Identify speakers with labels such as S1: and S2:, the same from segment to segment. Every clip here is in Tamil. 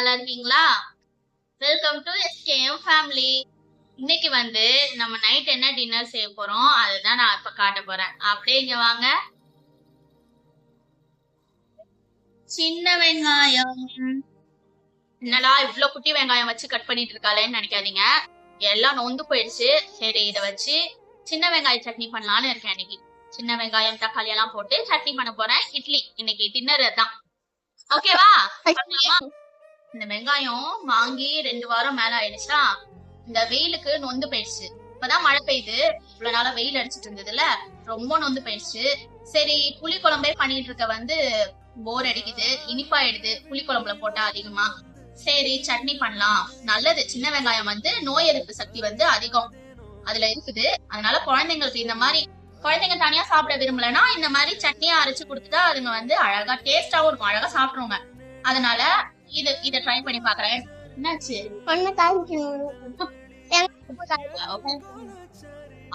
S1: நல்லா இருக்கீங்களா? Welcome to SKM family. இன்னைக்கு வந்து நம்ம நைட் என்ன டின்னர் செய்ய போறோம் அதுதான் நான் இப்ப காட்ட போறேன். அப்படியே இங்க வாங்க. சின்ன வெங்காயம். என்னடா இவ்ளோ குட்டி வெங்காயம் வச்சு கட் பண்ணிட்டு இருக்காளேன்னு நினைக்காதீங்க. எல்லாம் நொந்து போயிடுச்சு. சரி இதை வச்சு சின்ன வெங்காய சட்னி பண்ணலான்னு இருக்கேன். இன்னைக்கு சின்ன வெங்காயம் தக்காளி எல்லாம் போட்டு சட்னி பண்ண போறேன். இட்லி இன்னைக்கு டின்னர் தான். ஓகேவா? இந்த வெங்காயம் வாங்கி 2 வாரம் மேல ஆயிடுச்சா. இந்த வெயிலுக்கு நொந்து போயிடுச்சு. இப்பதான் மழை பெய்யுது. இவ்வளவு நாளா வெயில் அடிச்சிட்டு இருந்ததுல ரொம்ப நொந்து போயிடுச்சு. சரி புளி குழம்பே பண்ணிட்டு இருக்க வந்து போர் அடிக்குது, இனிப்பாயிடுது புளி குழம்புல போட்டா அதிகமா. சரி சட்னி பண்ணலாம். நல்லது, சின்ன வெங்காயம் வந்து நோய் எதிர்ப்பு சக்தி வந்து அதிகம் அதுல இருக்குது. அதனால குழந்தைங்களுக்கு இந்த மாதிரி குழந்தைங்க தனியா சாப்பிட விரும்பலன்னா இந்த மாதிரி சட்னியா அரைச்சு கொடுத்துட்டா அதுங்க வந்து அழகா டேஸ்டாவும் இருக்கும், அழகா சாப்பிடுவாங்க. அதனால இத ட்ரை பண்ணி பாக்குறேன். என்னாச்சு?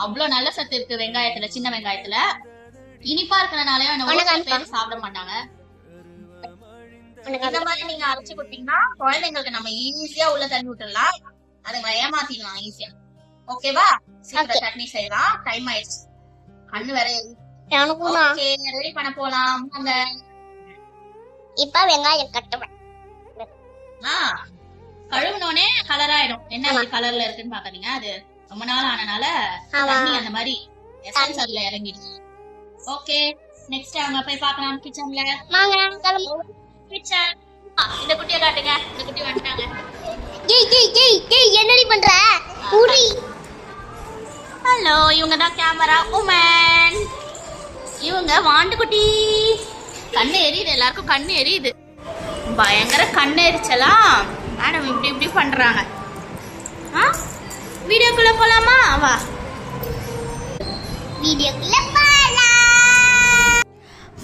S1: அவ்வளவு நல்ல சத்து இருக்கு வெங்காயத்துல, சின்ன வெங்காயத்துல. இனிப்பா இருக்கிறதுனால சாப்பிட மாட்டாங்க. இந்த மாதிரி நீங்க அரைச்சு கொடுத்தீங்கன்னா குழந்தைங்களுக்கு நம்ம ஈஸியா உள்ள தள்ளி விட்டுடலாம், அதுங்களை ஏமாத்திடலாம் ஈஸியா. ஓகேவா? சீக்கிரம் சட்னி செய்யலாம், டைம் ஆயிடுச்சு. கண்ணு வேற ரெடி பண்ண போலாம். அந்த
S2: இப்ப வெங்காயம் கட்டுவேன்.
S1: கழுவுனோனே கலர் ஆயிடும். என்ன கலர்ல இருக்குன்னு பாக்காதீங்க, அது ரொம்ப நாள் ஆனனால தண்ணி அந்த மாதிரி எசன்ஸ் அதுல இறங்கிடுச்சு. ஓகே, நெக்ஸ்ட் அவங்க போய் பார்க்கலாம் கிச்சன்ல. கிச்சன் இந்த குட்டியை காட்டுங்க. இந்த குட்டி வந்துட்டாங்க.
S2: என்னடி பண்ற?
S1: ஹலோ, இவங்க தான் கேமரா உமன். இவங்க வாண்டு குட்டி. கண்ணு எரியுது, எல்லாருக்கும் கண்ணு எரியுது, பயங்கர கண்ணு எரிச்சலாம். மேடம் இப்படி இப்படி பண்றாங்க. வீடியோக்குள்ள போலாமா? வா
S2: வீடியோக்குள்ள போலாம்.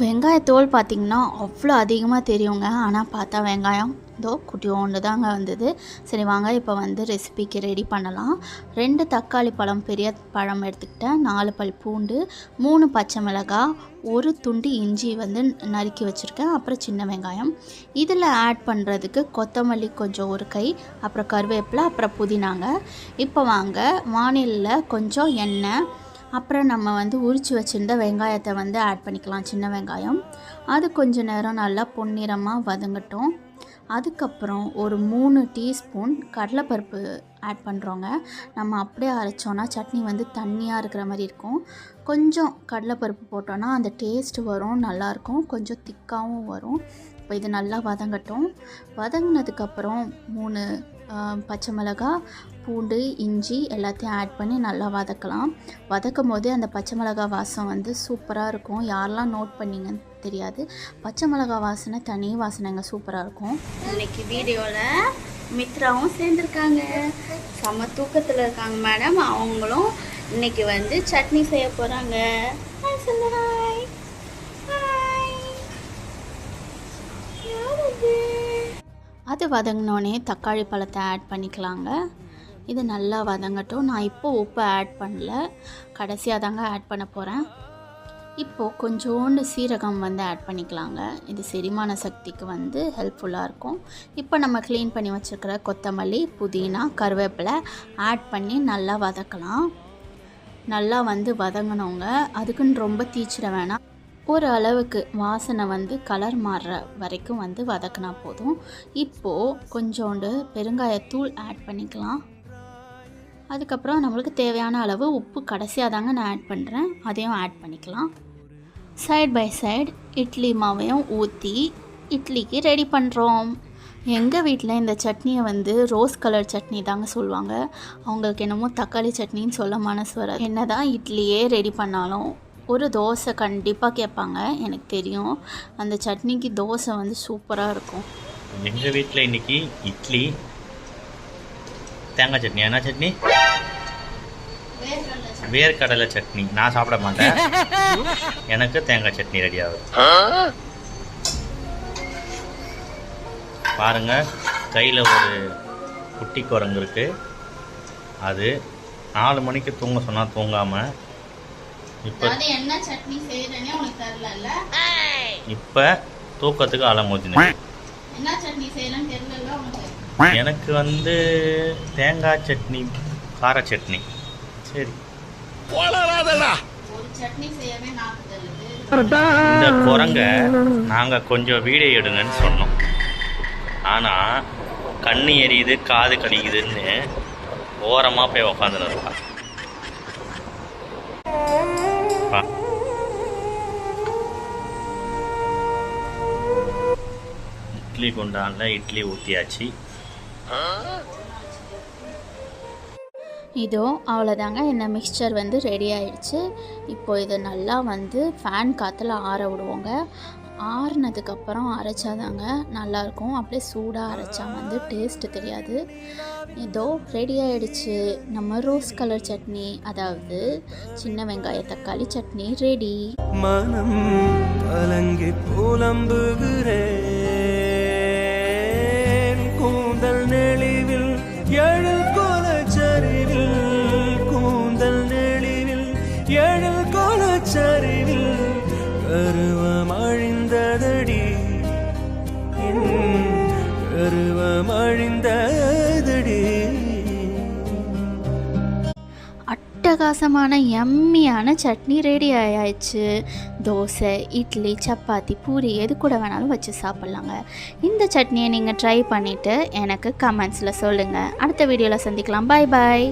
S3: வெங்காயத்தோல் பார்த்திங்கன்னா அவ்வளோ அதிகமாக தெரியுங்க. ஆனால் பார்த்தா வெங்காயம் இதோ குட்டியோண்டு தாங்க வந்தது. சரி வாங்க இப்போ வந்து ரெசிபிக்கு ரெடி பண்ணலாம். 2 தக்காளி பழம், பெரிய பழம் எடுத்துக்கிட்டேன், 4 பல் பூண்டு, 3 பச்சை மிளகாய், 1 துண்டு இஞ்சி வந்து நறுக்கி வச்சுருக்கேன், அப்புறம் சின்ன வெங்காயம். இதில் ஆட் பண்ணுறதுக்கு கொத்தமல்லி கொஞ்சம் 1 கை, அப்புறம் கருவேப்பிலை, அப்புறம் புதினாங்க. இப்போ வாங்க வானிலையில் கொஞ்சம் எண்ணெய், அப்புறம் நம்ம வந்து உரித்து வச்சுருந்த வெங்காயத்தை வந்து ஆட் பண்ணிக்கலாம், சின்ன வெங்காயம். அது கொஞ்சம் நேரம் நல்லா பொன்னிறமாக வதங்கட்டும். அதுக்கப்புறம் ஒரு 3 டீஸ்பூன் கடலைப்பருப்பு ஆட் பண்ணுறோங்க. நம்ம அப்படியே அரைச்சோன்னா சட்னி வந்து தண்ணியாக இருக்கிற மாதிரி இருக்கும். கொஞ்சம் கடலைப்பருப்பு போட்டோன்னா அந்த டேஸ்ட்டு வரும், நல்லாயிருக்கும், கொஞ்சம் திக்காகவும் வரும். இப்போ இது நல்லா வதங்கட்டும். வதங்கினதுக்கப்புறம் 3 பச்சை மிளகாய், பூண்டு, இஞ்சி எல்லாத்தையும் ஆட் பண்ணி நல்லா வதக்கலாம். வதக்கும் போதே அந்த பச்சை மிளகாய் வாசம் வந்து சூப்பராக இருக்கும். யாரெல்லாம் நோட் பண்ணிங்கன்னு தெரியாது, பச்சை மிளகாய் வாசனை தனி வாசனைங்க, சூப்பராக இருக்கும்.
S1: இன்னைக்கு வீடியோவில் மித்ராவும் சேர்ந்துருக்காங்க. செம்ம தூக்கத்தில் இருக்காங்க மேடம். அவங்களும் இன்னைக்கு வந்து சட்னி செய்ய போகிறாங்க.
S3: அது வதங்கினோடனே தக்காளி பழத்தை ஆட் பண்ணிக்கலாங்க. இது நல்லா வதங்கட்டும். நான் இப்போது உப்பு ஆட் பண்ணல, கடைசியாக தாங்க ஆட் பண்ண போகிறேன். இப்போது கொஞ்சோண்டு சீரகம் வந்து ஆட் பண்ணிக்கலாங்க. இது செரிமான சக்திக்கு வந்து ஹெல்ப்ஃபுல்லாக இருக்கும். இப்போ நம்ம க்ளீன் பண்ணி வச்சுருக்கிற கொத்தமல்லி, புதினா, கருவேப்பிலை ஆட் பண்ணி நல்லா வதக்கலாம். நல்லா வந்து வதங்கணுங்க, அதுக்குன்னு ரொம்ப தீச்சிட வேணாம். ஒரு அளவுக்கு வாசனை வந்து கலர் மாறுற வரைக்கும் வந்து வதக்கினா போதும். இப்போது கொஞ்சோண்டு பெருங்காயத்தூள் ஆட் பண்ணிக்கலாம். அதுக்கப்புறம் நம்மளுக்கு தேவையான அளவு உப்பு கடைசியாக தாங்க நான் ஆட் பண்ணுறேன், அதையும் ஆட் பண்ணிக்கலாம். சைட் பை சைடு இட்லி மாவையும் ஊற்றி இட்லிக்கு ரெடி பண்ணுறோம். எங்கள் வீட்டில் இந்த சட்னியை வந்து ரோஸ் கலர் சட்னி தாங்க சொல்லுவாங்க. அவங்களுக்கு என்னமோ தக்காளி சட்னின்னு சொல்ல மனசு வராது. என்ன தான் இட்லியே ரெடி பண்ணாலும் ஒரு தோசை கண்டிப்பாக கேட்பாங்க, எனக்கு தெரியும். அந்த சட்னிக்கு தோசை வந்து சூப்பராக இருக்கும்.
S4: எங்கள் வீட்டில் இன்றைக்கி இட்லி, தேங்காய் சட்னி. என்ன சட்னி? வேர்க்கடலை சட்னி. நான் சாப்பிட மாட்டேன், எனக்கு தேங்காய் சட்னி ரெடி ஆகுது. பாருங்கள், கையில் ஒரு குட்டி குரங்கு இருக்குது. அது 4 மணிக்கு தூங்க சொன்னால் தூங்காமல் இப்போ
S1: என்ன சட்னி செய்யறேனே உங்களுக்கு தெரியல.
S4: இப்போ தூக்கத்துக்கு அலமோதினேன்.
S3: என்ன சட்னி செய்யலாம்னு தெரியல உனக்கு?
S4: எனக்கு வந்து தேங்காய் சட்னி, கார சட்னி. சரி,
S3: ஒரு சட்னி செய்யவே நாக்கு தள்ளுது.
S4: இந்த குரங்க நாங்கள் கொஞ்சம் வீடியோ எடுங்கன்னு சொன்னோம். ஆனால் கண்ணு எரியுது, காது கடிக்குதுன்னு ஓரமாக போய் உக்காந்துன்னு இருக்கா. இட்லி குண்டானில் இட்லி ஊற்றியாச்சு.
S3: இதோ அவ்வளோதாங்க, இந்த மிக்சர் வந்து ரெடி ஆயிடுச்சு. இப்போ இதை நல்லா வந்து ஃபேன் காற்றுல ஆற விடுவோங்க. ஆறுனதுக்கப்புறம் அரைச்சாதாங்க நல்லாயிருக்கும். அப்படியே சூடாக அரைச்சா வந்து டேஸ்ட்டு தெரியாது. இதோ ரெடி ஆயிடுச்சு நம்ம ரோஸ் கலர் சட்னி, அதாவது சின்ன வெங்காய தக்காளி சட்னி ரெடி.
S5: மனம் கலங்கி புலம்புகிறேன், கூந்தல் நெளிவில் எழில் கோலச்சரிவில், கூந்தல் நெளிவில் எழில் கோலச்சரிவில் கருவம் அழிந்ததடி, கருவம் அழிந்ததடி.
S3: அட்டகாசமான எம்மியான சட்னி ரெடி ஆயாச்சு. தோசை, இட்லி, சப்பாத்தி, பூரி எது கூட வேணாலும் வச்சு சாப்பிட்லாங்க. இந்த சட்னியை நீங்கள் ட்ரை பண்ணிவிட்டு எனக்கு கமெண்ட்ஸில் சொல்லுங்கள். அடுத்த வீடியோவில் சந்திக்கலாம். பாய் பாய்.